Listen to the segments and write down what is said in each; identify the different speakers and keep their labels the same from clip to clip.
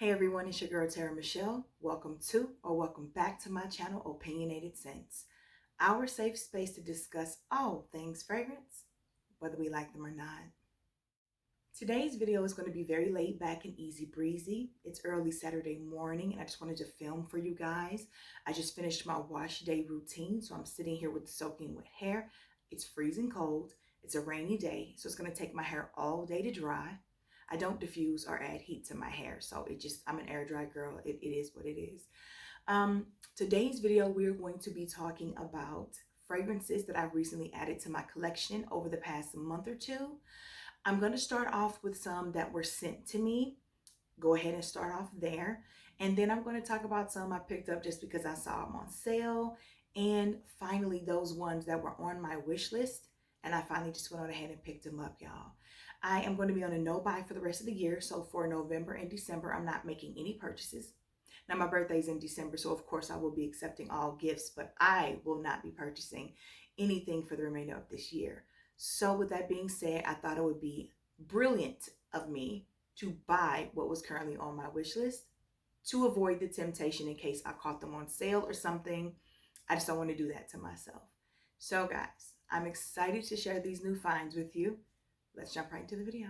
Speaker 1: Hey everyone, it's your girl TeraMichelle. Welcome to or welcome back to my channel, Opinionated Scents, our safe space to discuss all things fragrance, whether we like them or not. Today's video is going to be very laid back and easy breezy. It's early Saturday morning and I just wanted to film for you guys. I just finished my wash day routine, so I'm sitting here with soaking wet hair. It's freezing cold. It's a rainy day, so it's going to take my hair all day to dry. I don't diffuse or add heat to my hair, so I'm an air dry girl. It is what it is. Today's video, we're going to be talking about fragrances that I've recently added to my collection over the past month or two. I'm going to start off with some that were sent to me. Go ahead and start off there. And then I'm going to talk about some I picked up just because I saw them on sale. And finally, those ones that were on my wish list. And I finally just went on ahead and picked them up, y'all. I am going to be on a no-buy for the rest of the year. So for November and December, I'm not making any purchases. Now, my birthday's in December, so of course I will be accepting all gifts, but I will not be purchasing anything for the remainder of this year. So with that being said, I thought it would be brilliant of me to buy what was currently on my wish list to avoid the temptation in case I caught them on sale or something. I just don't want to do that to myself. So guys, I'm excited to share these new finds with you. Let's jump right into the video.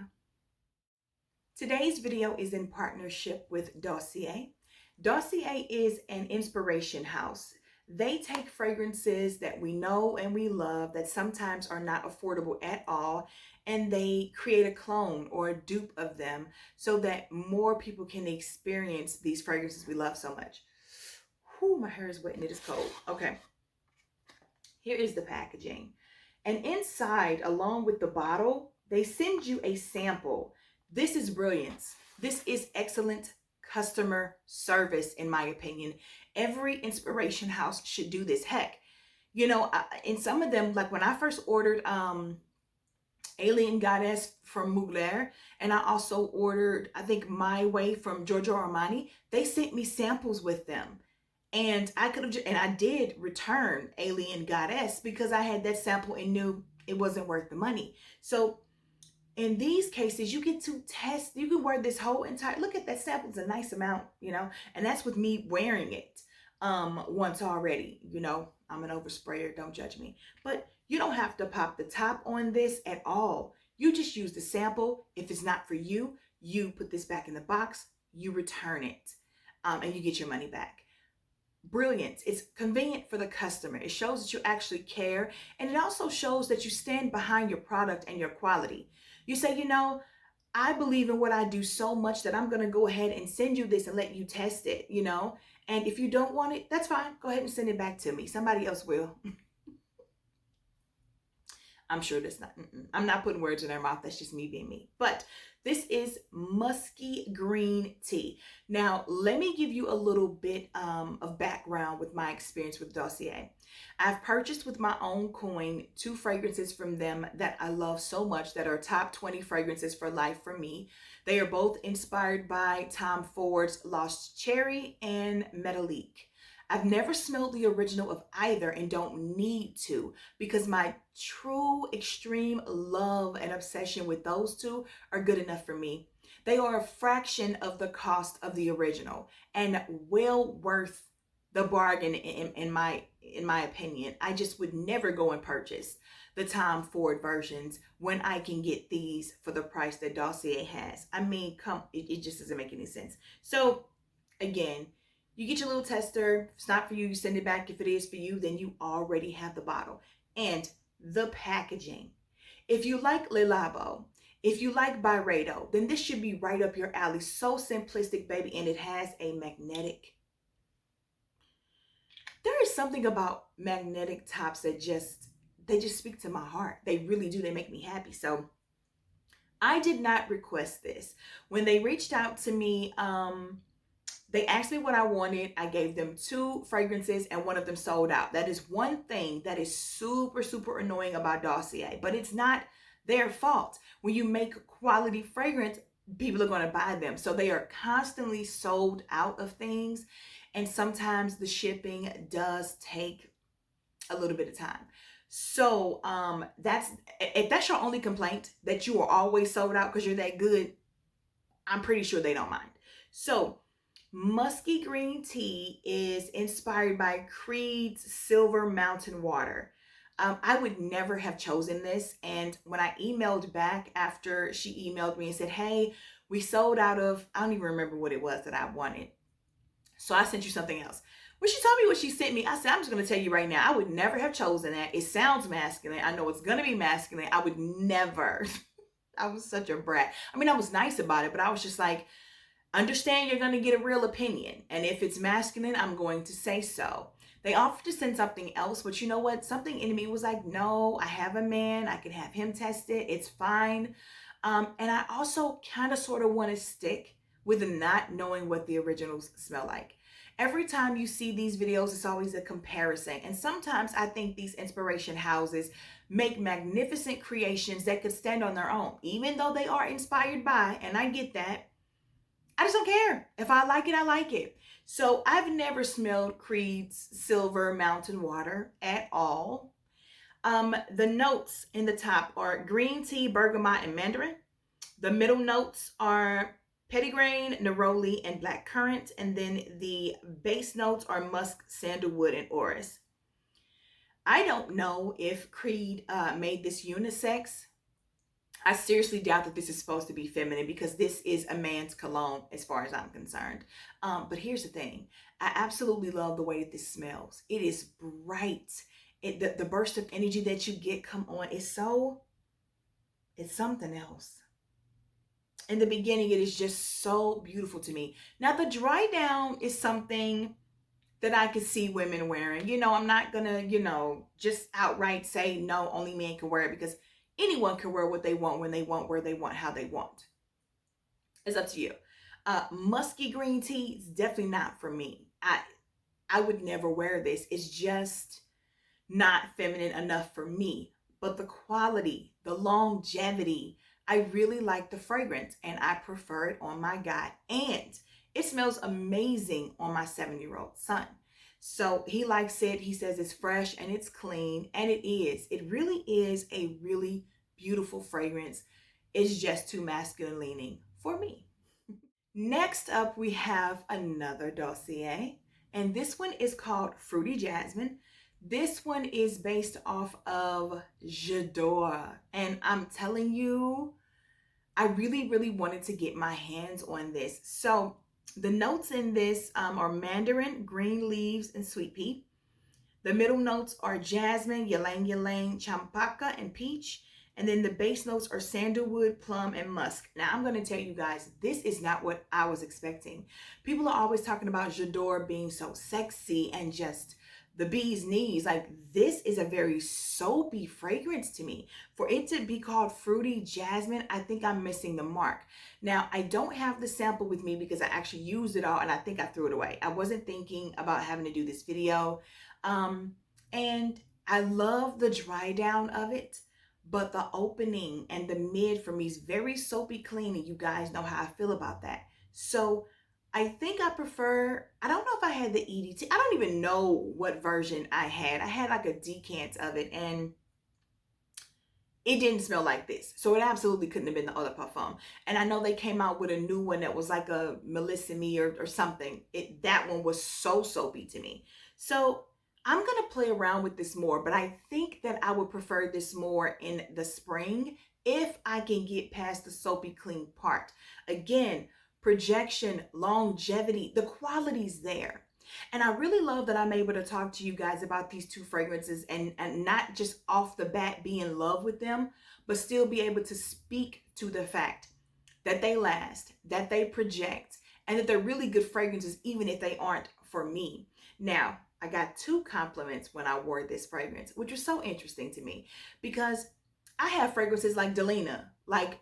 Speaker 1: Today's video is in partnership with Dossier. Dossier is an inspiration house. They take fragrances that we know and we love that sometimes are not affordable at all, and they create a clone or a dupe of them so that more people can experience these fragrances we love so much. Whew, my hair is wet and it is cold. Okay, here is the packaging. And inside, along with the bottle, they send you a sample. This is brilliance. This is excellent customer service, in my opinion. Every inspiration house should do this. Heck, you know, in some of them, like when I first ordered Alien Goddess from Mugler, and I also ordered, I think, My Way from Giorgio Armani, they sent me samples with them. And I did return Alien Goddess because I had that sample and knew it wasn't worth the money. So in these cases, you get to test, you can wear this whole entire, look at that sample, it's a nice amount, you know, and that's with me wearing it once already. You know, I'm an oversprayer, don't judge me. But you don't have to pop the top on this at all. You just use the sample. If it's not for you, you put this back in the box, you return it, and you get your money back. Brilliant. It's convenient for the customer. It shows that you actually care, and it also shows that you stand behind your product and your quality. You say, you know, I believe in what I do so much that I'm going to go ahead and send you this and let you test it, you know, and if you don't want it, that's fine. Go ahead and send it back to me. Somebody else will. I'm sure that's not, I'm not putting words in their mouth. That's just me being me. But this is Musky Green Tea. Now, let me give you a little bit of background with my experience with Dossier. I've purchased with my own coin 2 fragrances from them that I love so much, that are top 20 fragrances for life for me. They are both inspired by Tom Ford's Lost Cherry and Metallique. I've never smelled the original of either and don't need to, because my true extreme love and obsession with those 2 are good enough for me. They are a fraction of the cost of the original and well worth the bargain in my opinion. I just would never go and purchase the Tom Ford versions when I can get these for the price that Dossier has. I mean, it just doesn't make any sense. So again, you get your little tester. If it's not for you, you send it back. If it is for you, then you already have the bottle. And the packaging. If you like Le Labo, if you like Byredo, then this should be right up your alley. So simplistic, baby, and it has a magnetic. There is something about magnetic tops that they just speak to my heart. They really do. They make me happy. So I did not request this. When they reached out to me, they asked me what I wanted. I gave them 2 fragrances and one of them sold out. That is one thing that is super, super annoying about Dossier, but it's not their fault. When you make quality fragrance, people are going to buy them. So they are constantly sold out of things. And sometimes the shipping does take a little bit of time. So if that's your only complaint, that you are always sold out because you're that good, I'm pretty sure they don't mind. So Musky Green Tea is inspired by Creed's Silver Mountain Water. I would never have chosen this. And when I emailed back after she emailed me and said, hey, we sold out of, I don't even remember what it was that I wanted. So I sent you something else. When she told me what she sent me, I said, I'm just going to tell you right now, I would never have chosen that. It sounds masculine. I know it's going to be masculine. I would never. I was such a brat. I mean, I was nice about it, but I was just like, understand you're going to get a real opinion. And if it's masculine, I'm going to say so. They offered to send something else, but you know what? Something in me was like, no, I have a man. I can have him test it. It's fine. And I also kind of sort of want to stick with not knowing what the originals smell like. Every time you see these videos, it's always a comparison. And sometimes I think these inspiration houses make magnificent creations that could stand on their own, even though they are inspired by, and I get that. I just don't care. If I like it, I like it. So I've never smelled Creed's Silver Mountain Water at all. The notes in the top are green tea, bergamot, and mandarin. The middle notes are petitgrain, neroli, and black currant. And then the base notes are musk, sandalwood, and orris. I don't know if Creed made this unisex. I seriously doubt that this is supposed to be feminine because this is a man's cologne as far as I'm concerned. But here's the thing. I absolutely love the way that this smells. It is bright. The burst of energy that you get, come on, it's something else. In the beginning, it is just so beautiful to me. Now, the dry down is something that I could see women wearing. You know, I'm not gonna, just outright say, no, only men can wear it, because anyone can wear what they want, when they want, where they want, how they want. It's up to you. Musky green tea is definitely not for me. I would never wear this. It's just not feminine enough for me. But the quality, the longevity, I really like the fragrance, and I prefer it on my guy. And it smells amazing on my 7-year-old son. So he likes it. He says it's fresh and it's clean, and it is. It really is a really beautiful fragrance. It's just too masculine leaning for me. Next up, we have another Dossier, and this one is called Fruity Jasmine. This one is based off of J'adore, and I'm telling you, I really, really wanted to get my hands on this. So the notes in this are mandarin, green leaves, and sweet pea. The middle notes are jasmine, ylang ylang, champaca, and peach. And then the base notes are sandalwood, plum, and musk. Now, I'm going to tell you guys, this is not what I was expecting. People are always talking about J'adore being so sexy and just the bee's knees. Like, this is a very soapy fragrance to me. For it to be called Fruity Jasmine, I think I'm missing the mark. Now, I don't have the sample with me because I actually used it all and I think I threw it away. I wasn't thinking about having to do this video. And I love the dry down of it, but the opening and the mid for me is very soapy clean, and you guys know how I feel about that. So I think I prefer, I don't know if I had the EDT. I don't even know what version I had. I had like a decant of it, and it didn't smell like this. So it absolutely couldn't have been the other parfum. And I know they came out with a new one that was like a Melissa Me or something. That one was so soapy to me. So I'm going to play around with this more, but I think that I would prefer this more in the spring if I can get past the soapy clean part. Again, projection, longevity, the quality's there. And I really love that I'm able to talk to you guys about these two fragrances and not just off the bat be in love with them, but still be able to speak to the fact that they last, that they project, and that they're really good fragrances even if they aren't for me. Now, I got 2 compliments when I wore this fragrance, which was so interesting to me because I have fragrances like Delina. Like,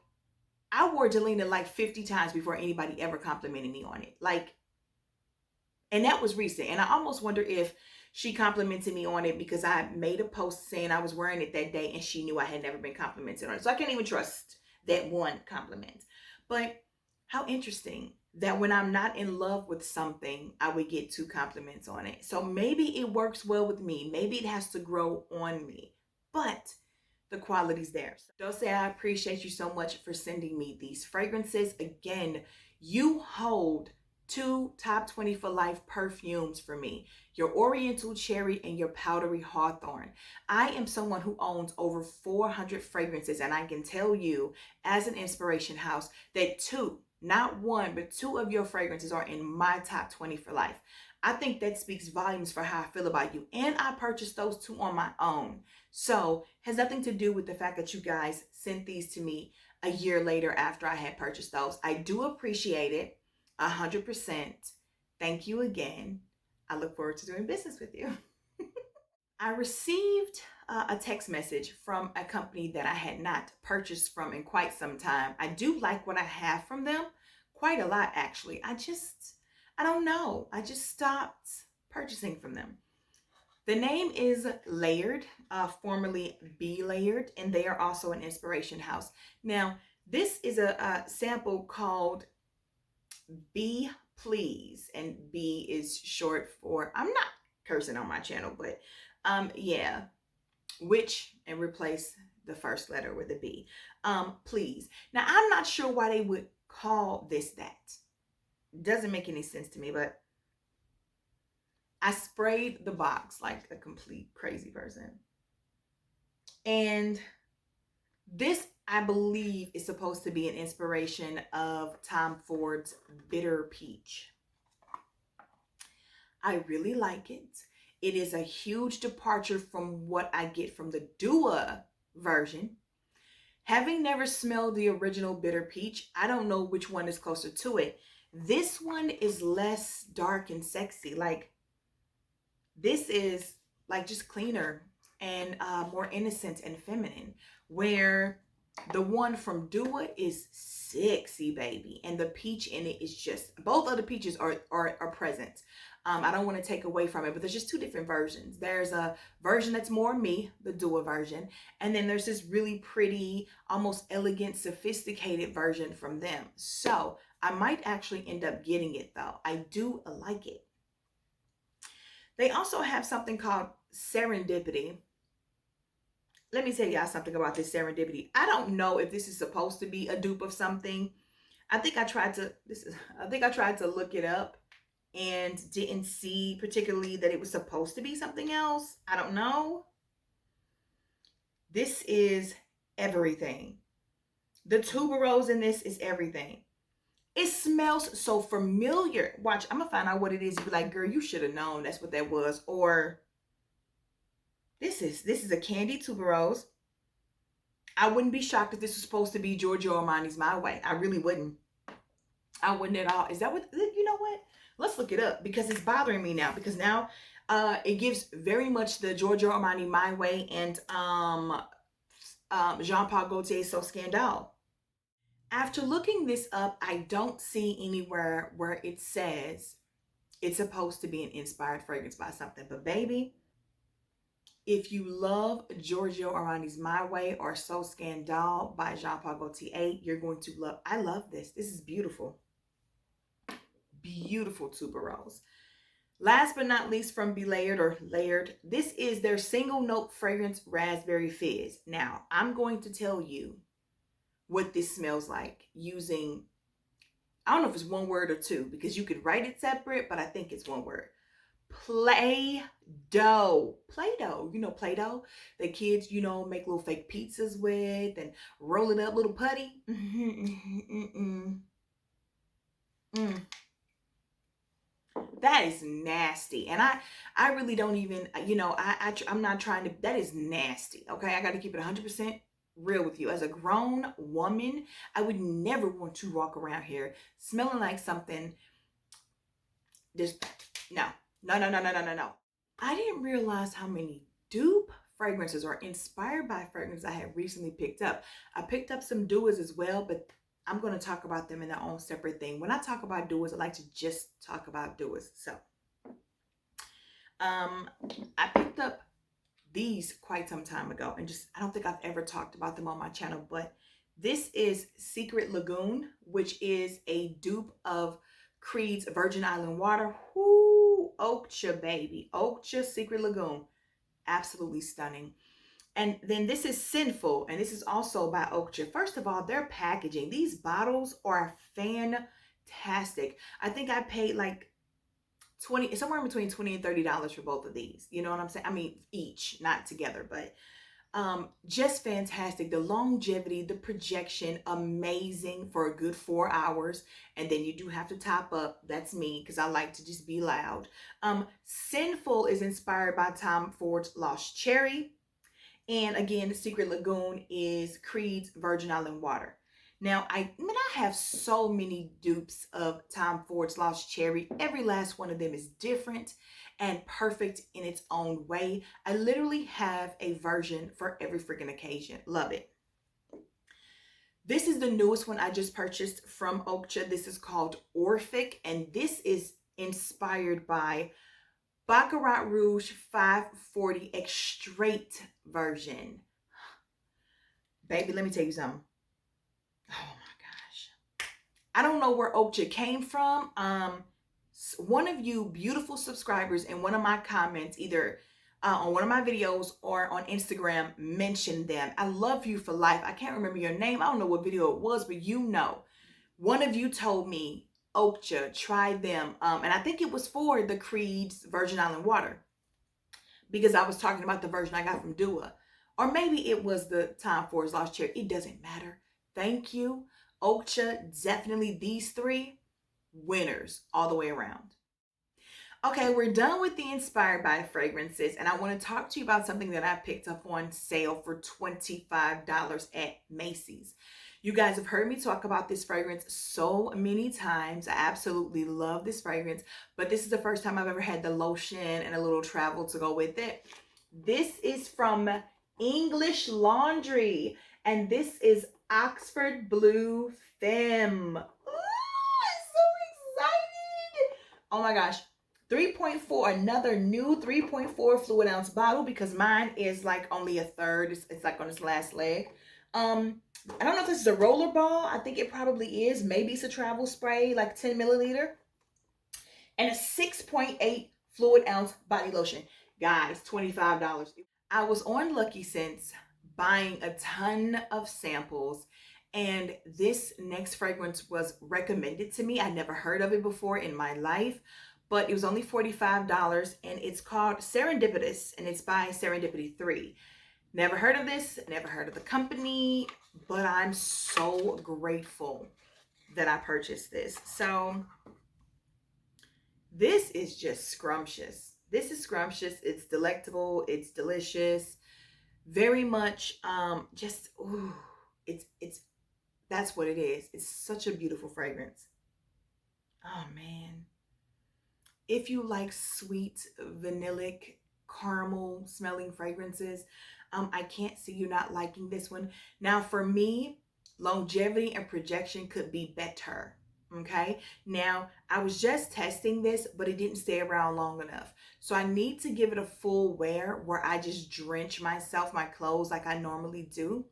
Speaker 1: I wore Delina like 50 times before anybody ever complimented me on it. Like, and that was recent. And I almost wonder if she complimented me on it because I made a post saying I was wearing it that day and she knew I had never been complimented on it. So I can't even trust that one compliment. But how interesting that when I'm not in love with something, I would get 2 compliments on it. So maybe it works well with me. Maybe it has to grow on me. But the quality's there. So Dossier, I appreciate you so much for sending me these fragrances. Again, you hold two top 20 for life perfumes for me, your Oriental Cherry and your Powdery Hawthorn. I am someone who owns over 400 fragrances, and I can tell you as an inspiration house that two, not one, but two of your fragrances are in my top 20 for life. I think that speaks volumes for how I feel about you. And I purchased those two on my own. So has nothing to do with the fact that you guys sent these to me a year later after I had purchased those. I do appreciate it 100%. Thank you again. I look forward to doing business with you. I received a text message from a company that I had not purchased from in quite some time. I do like what I have from them, quite a lot actually. I don't know. I just stopped purchasing from them. The name is Layered, formerly Be Layered, and they are also an inspiration house. Now, this is a sample called Be Please, and B is short for, I'm not cursing on my channel, but yeah, which, and replace the first letter with a B. Please. Now, I'm not sure why they would call this that. Doesn't make any sense to me, but I sprayed the box like a complete crazy person. And this, I believe, is supposed to be an inspiration of Tom Ford's Bitter Peach. I really like it. It is a huge departure from what I get from the Dua version. Having never smelled the original Bitter Peach, I don't know which one is closer to it. This one is less dark and sexy. Like, this is like just cleaner and more innocent and feminine, where the one from Dua is sexy, baby, and the peach in it is just, both of the peaches are present. I don't want to take away from it, but there's just two different versions. There's a version that's more me, the Dua version, and then there's this really pretty, almost elegant, sophisticated version from them. So I might actually end up getting it though. I do like it. They also have something called Serendipity. Let me tell y'all something about this Serendipity. I don't know if this is supposed to be a dupe of something. I think I tried to look it up and didn't see particularly that it was supposed to be something else. I don't know. This is everything. The tuberose in this is everything. It smells so familiar. Watch, I'm gonna find out what it is. Be like, girl, you should have known that's what that was. Or this is a candy tuberose. I wouldn't be shocked if this was supposed to be Giorgio Armani's My Way. I really wouldn't. I wouldn't at all. Is that what, you know what? Let's look it up, because it's bothering me now. Because now it gives very much the Giorgio Armani My Way and Jean-Paul Gaultier So Scandal. After looking this up, I don't see anywhere where it says it's supposed to be an inspired fragrance by something. But baby, if you love Giorgio Armani's My Way or So Scandal by Jean-Paul Gaultier, you're going to love, I love this. This is beautiful. Beautiful tuberose. Last but not least, from Be Layered or Layered, this is their single note fragrance Raspberry Fizz. Now, I'm going to tell you what this smells like using, I don't know if it's one word or two, because you could write it separate, but I think it's one word. Play-Doh. Play-Doh. You know Play-Doh? The kids, you know, make little fake pizzas with and roll it up, little putty. That is nasty. And I really don't even, you know, I'm not trying to, that is nasty. Okay. I got to keep it 100% real with you. As a grown woman, I would never want to walk around here smelling like something. Just no. I didn't realize how many dupe fragrances are inspired by fragrances I had recently picked up. I picked up some Duas as well, but I'm going to talk about them in their own separate thing. When I talk about Duas, I like to just talk about Duas. So I picked up these quite some time ago, and just, I don't think I've ever talked about them on my channel, but this is Secret Lagoon, which is a dupe of Creed's Virgin Island Water. Whoo, Oakcha, baby. Oakcha Secret Lagoon. Absolutely stunning. And then this is Sinful, and this is also by Oakcha. First of all, their packaging. These bottles are fantastic. fantastic. I think I paid like 20, somewhere between $20 and $30 for both of these. You know what I'm saying? I mean, each, not together, but just fantastic. The longevity, the projection, amazing for a good 4 hours. And then you do have to top up. That's me, because I like to just be loud. Sinful is inspired by Tom Ford's Lost Cherry. And again, Secret Lagoon is Creed's Virgin Island Water. Now, I have so many dupes of Tom Ford's Lost Cherry. Every last one of them is different and perfect in its own way. I literally have a version for every freaking occasion. Love it. This is the newest one I just purchased from Oakcha. This is called Orphic, and this is inspired by Baccarat Rouge 540 Extrait version. Baby, let me tell you something. Oh my gosh. I don't know where Oakcha came from. One of you beautiful subscribers in one of my comments, either on one of my videos or on Instagram, mentioned them. I love you for life. I can't remember your name. I don't know what video it was, but you know. One of you told me, Oakcha, try them. And I think it was for the Creed's Virgin Island Water, because I was talking about the version I got from Dua. Or maybe it was the Tom Ford's Lost Cherry. It doesn't matter. Thank you. Oakcha, definitely these three winners all the way around. Okay, we're done with the inspired by fragrances, and I want to talk to you about something that I picked up on sale for $25 at Macy's. You guys have heard me talk about this fragrance so many times. I absolutely love this fragrance, but this is the first time I've ever had the lotion and a little travel to go with it. This is from English Laundry, and this is Oxford Blue Femme. Ooh, I'm so excited. Oh my gosh. 3.4, another new 3.4 fluid ounce bottle, because mine is like only a third. It's like on its last leg. I don't know if this is a roller ball. I think it probably is. Maybe it's a travel spray, like 10 milliliter. And a 6.8 fluid ounce body lotion. Guys, $25. I was on Lucky Sense buying a ton of samples, and this next fragrance was recommended to me. I never heard of it before in my life, but it was only $45, and it's called Serendipitous, and it's by Serendipity 3. Never heard of this, never heard of the company, but I'm so grateful that I purchased this. So this is just scrumptious. This is scrumptious. It's delectable. It's delicious. Very much just, ooh, that's what it is. It's such a beautiful fragrance. Oh man. If you like sweet, vanillic, caramel smelling fragrances, I can't see you not liking this one. Now for me, longevity and projection could be better. Okay, now I was just testing this, but it didn't stay around long enough. So I need to give it a full wear where I just drench myself, my clothes, like I normally do,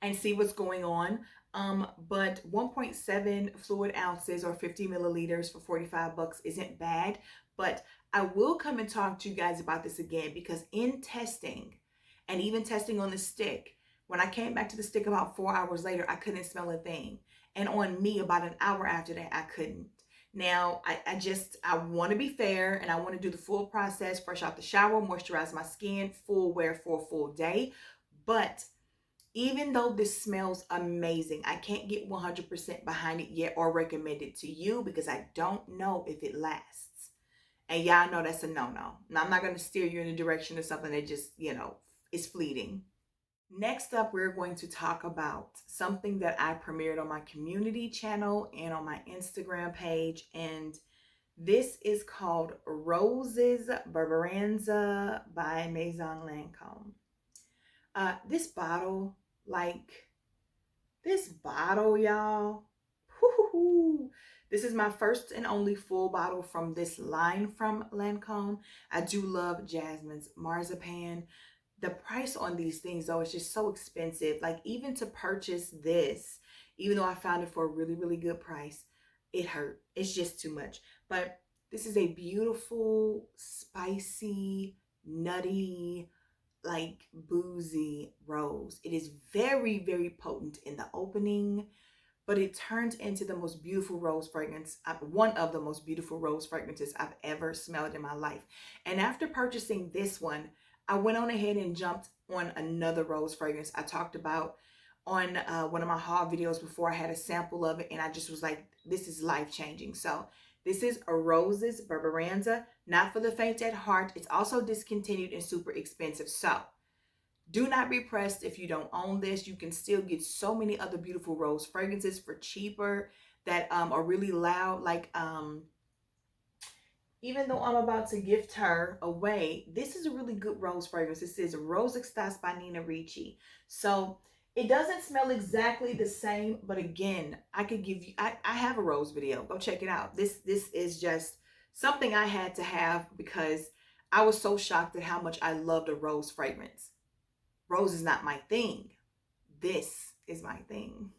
Speaker 1: and see what's going on. But 1.7 fluid ounces or 50 milliliters for 45 bucks isn't bad. But I will come and talk to you guys about this again, because in testing, and even testing on the stick, when I came back to the stick about 4 hours later, I couldn't smell a thing. And on me, about an hour after that, I couldn't. Now, I want to be fair, and I want to do the full process, fresh out the shower, moisturize my skin, full wear for a full day. But even though this smells amazing, I can't get 100% behind it yet or recommend it to you, because I don't know if it lasts. And y'all know that's a no-no. Now, I'm not going to steer you in the direction of something that just, is fleeting. Next up, we're going to talk about something that I premiered on my community channel and on my Instagram page. And this is called Roses Berberanza by Maison Lancome. This bottle, y'all. This is my first and only full bottle from this line from Lancome. I do love Jasmine's Marzipan. The price on these things, though, is just so expensive. Like, even to purchase this, even though I found it for a really, really good price, it hurt. It's just too much. But this is a beautiful, spicy, nutty, boozy rose. It is very, very potent in the opening, but it turns into the most beautiful rose fragrance, one of the most beautiful rose fragrances I've ever smelled in my life. And after purchasing this one, I went on ahead and jumped on another rose fragrance I talked about on one of my haul videos before. I had a sample of it and I just was like, this is life-changing. So this is a Roses Berberanza, not for the faint at heart. It's also discontinued and super expensive. So do not be pressed if you don't own this. You can still get so many other beautiful rose fragrances for cheaper that are really loud. Like even though I'm about to gift her away, this is a really good rose fragrance. This is Rose Extase by Nina Ricci. So it doesn't smell exactly the same, but again, I could give you, I have a rose video. Go check it out. This is just something I had to have because I was so shocked at how much I loved a rose fragrance. Rose is not my thing. This is my thing.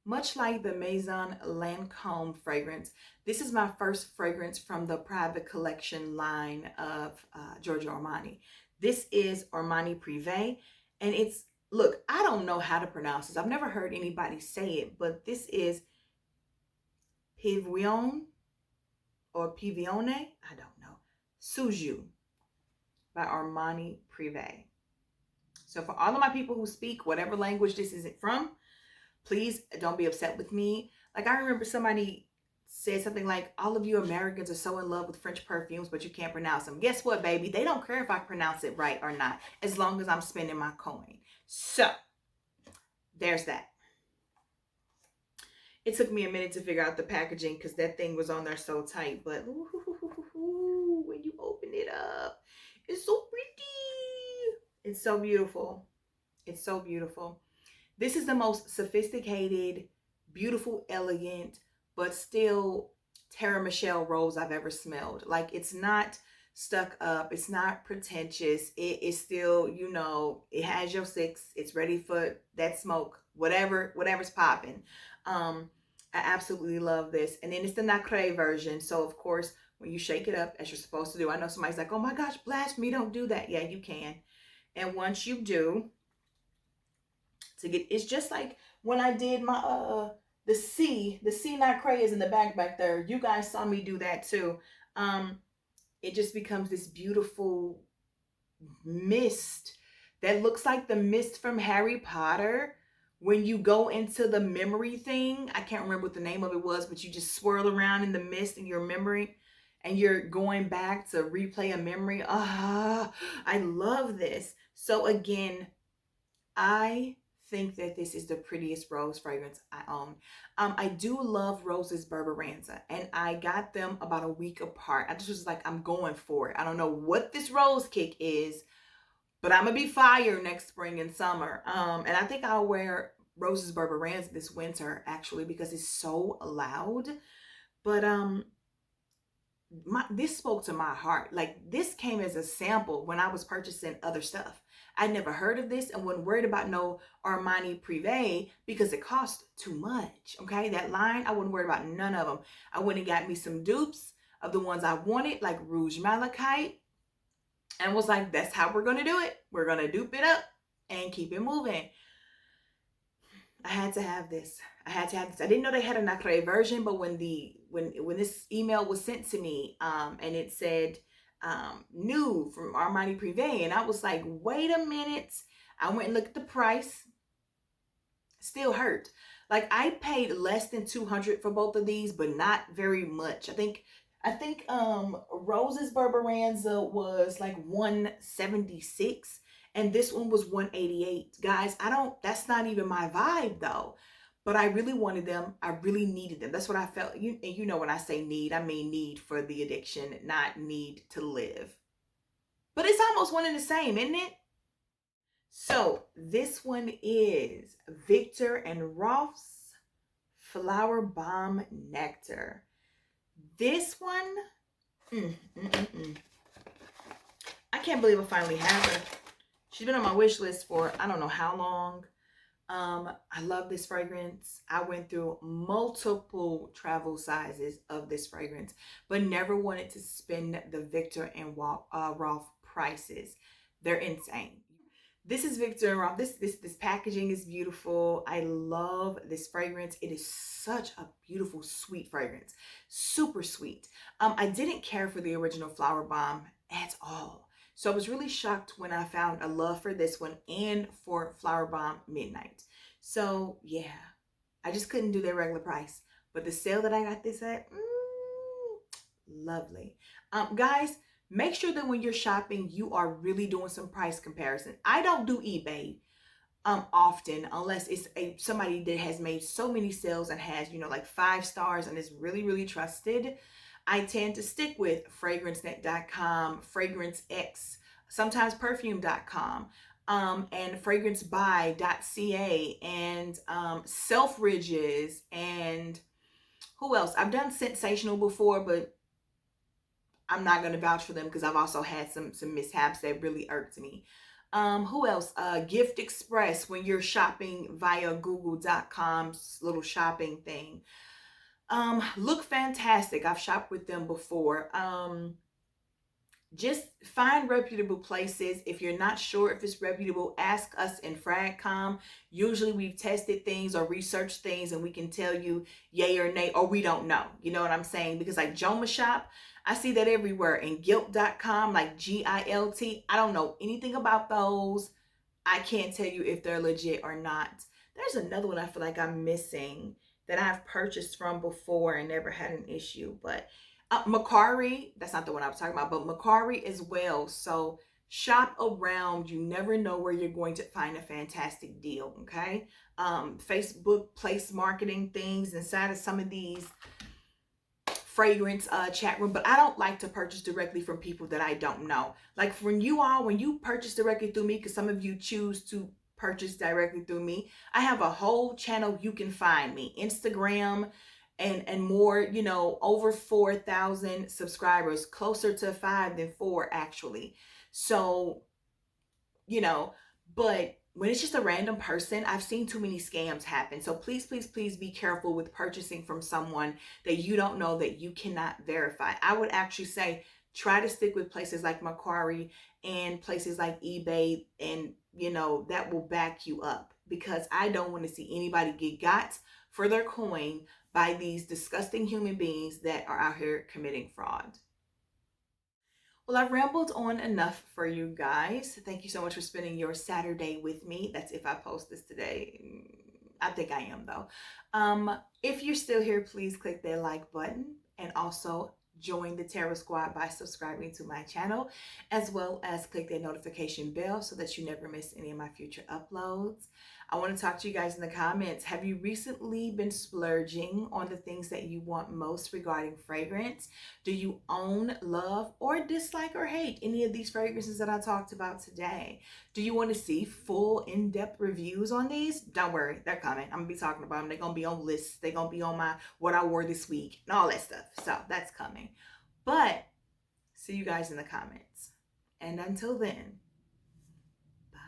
Speaker 1: Much like the Maison Lancome fragrance, this is my first fragrance from the private collection line of Giorgio Armani. This is Armani Prive, and it's, look, I don't know how to pronounce this. I've never heard anybody say it, but this is Pivion or Pivione, I don't know, Suju by Armani Prive. So for all of my people who speak whatever language this isn't from, please don't be upset with me. Like I remember somebody said something like, all of you Americans are so in love with French perfumes, but you can't pronounce them. Guess what, baby? They don't care if I pronounce it right or not, as long as I'm spending my coin. So there's that. It took me a minute to figure out the packaging because that thing was on there so tight, but ooh, when you open it up, it's so pretty. It's so beautiful. It's so beautiful. This is the most sophisticated, beautiful, elegant, but still TeraMichelle rose I've ever smelled. Like, it's not stuck up. It's not pretentious. It is still, you know, it has your six. It's ready for that smoke, whatever's popping. I absolutely love this. And then it's the Nacre version. So, of course, when you shake it up, as you're supposed to do, I know somebody's like, oh my gosh, blasphemy, don't do that. Yeah, you can. And once you do, it's just like when I did my the C Nacre is in the back there. You guys saw me do that too. It just becomes this beautiful mist that looks like the mist from Harry Potter when you go into the memory thing. I can't remember what the name of it was, but you just swirl around in the mist and you're remembering and you're going back to replay a memory. I love this. So again, I think that this is the prettiest rose fragrance I own. I do love Roses Berberanza, and I got them about a week apart. I just was like, I'm going for it. I don't know what this rose kick is, but I'm gonna be fire next spring and summer. And I think I'll wear Roses Berberanza this winter actually because it's so loud. But this spoke to my heart. Like, this came as a sample when I was purchasing other stuff. I never heard of this and wasn't worried about no Armani Prive because it cost too much. Okay, that line, I wasn't worried about none of them. I went and got me some dupes of the ones I wanted, like Rouge Malachite, and was like, that's how we're gonna do it. We're gonna dupe it up and keep it moving. I had to have this. I didn't know they had a Nacre version, but when this email was sent to me, and it said new from Armani Prive, and I was like, wait a minute. I went and looked at the price. Still hurt. Like, I paid less than $200 for both of these, but not very much. I think Roses Berberanza was like $176. And this one was $188. Guys, that's not even my vibe though. But I really wanted them. I really needed them. That's what I felt. You know when I say need, I mean need for the addiction, not need to live. But it's almost one and the same, isn't it? So this one is Viktor and Rolf's Flower Bomb Nectar. This one, I can't believe I finally have her. She's been on my wish list for I don't know how long. I love this fragrance. I went through multiple travel sizes of this fragrance, but never wanted to spend the Viktor and Rolf prices. They're insane. This is Victor Roth. This packaging is beautiful. I love this fragrance. It is such a beautiful, sweet fragrance. Super sweet. I didn't care for the original Flower Bomb at all. So I was really shocked when I found a love for this one and for Flower Bomb Midnight. So yeah, I just couldn't do their regular price. But the sale that I got this at, lovely. Guys, make sure that when you're shopping, you are really doing some price comparison. I don't do eBay often unless it's somebody that has made so many sales and has, you know, like 5 stars and is really, really trusted. I tend to stick with fragrancenet.com, FragranceX, sometimes perfume.com, and fragrancebuy.ca, and Selfridges, and who else? I've done Sensational before, but I'm not going to vouch for them because I've also had some mishaps that really irked me. Who else? Gift Express, when you're shopping via google.com's little shopping thing. Look Fantastic. I've shopped with them before. Just find reputable places. If you're not sure if it's reputable, ask us in Fragcom. Usually we've tested things or researched things and we can tell you yay or nay, or we don't know. You know what I'm saying? Because like Joma Shop, I see that everywhere. And Gilt.com, like Gilt, I don't know anything about those. I can't tell you if they're legit or not. There's another one I feel like I'm missing that I've purchased from before and never had an issue. But Macari, that's not the one I was talking about, but Macari as well. So shop around. You never know where you're going to find a fantastic deal, okay? Facebook place marketing things inside of some of these fragrance chat room, but I don't like to purchase directly from people that I don't know. Like when you purchase directly through me, because some of you choose to purchase directly through me, I have a whole channel you can find me, Instagram, and more, you know, over 4,000 subscribers, closer to 5 than 4 actually. So, you know, but when it's just a random person, I've seen too many scams happen. So please, please, please be careful with purchasing from someone that you don't know, that you cannot verify. I would actually say try to stick with places like Macquarie and places like eBay, and you know, that will back you up, because I don't want to see anybody get got for their coin by these disgusting human beings that are out here committing fraud. Well, I've rambled on enough for you guys. Thank you so much for spending your Saturday with me. That's if I post this today. I think I am though. If you're still here, please click that like button, and also join the Terra Squad by subscribing to my channel, as well as click that notification bell so that you never miss any of my future uploads. I want to talk to you guys in the comments. Have you recently been splurging on the things that you want most regarding fragrance? Do you own, love, or dislike or hate any of these fragrances that I talked about today? Do you want to see full in-depth reviews on these? Don't worry, they're coming. I'm going to be talking about them. They're going to be on lists. They're going to be on my what I wore this week and all that stuff. So that's coming. But see you guys in the comments. And until then, bye.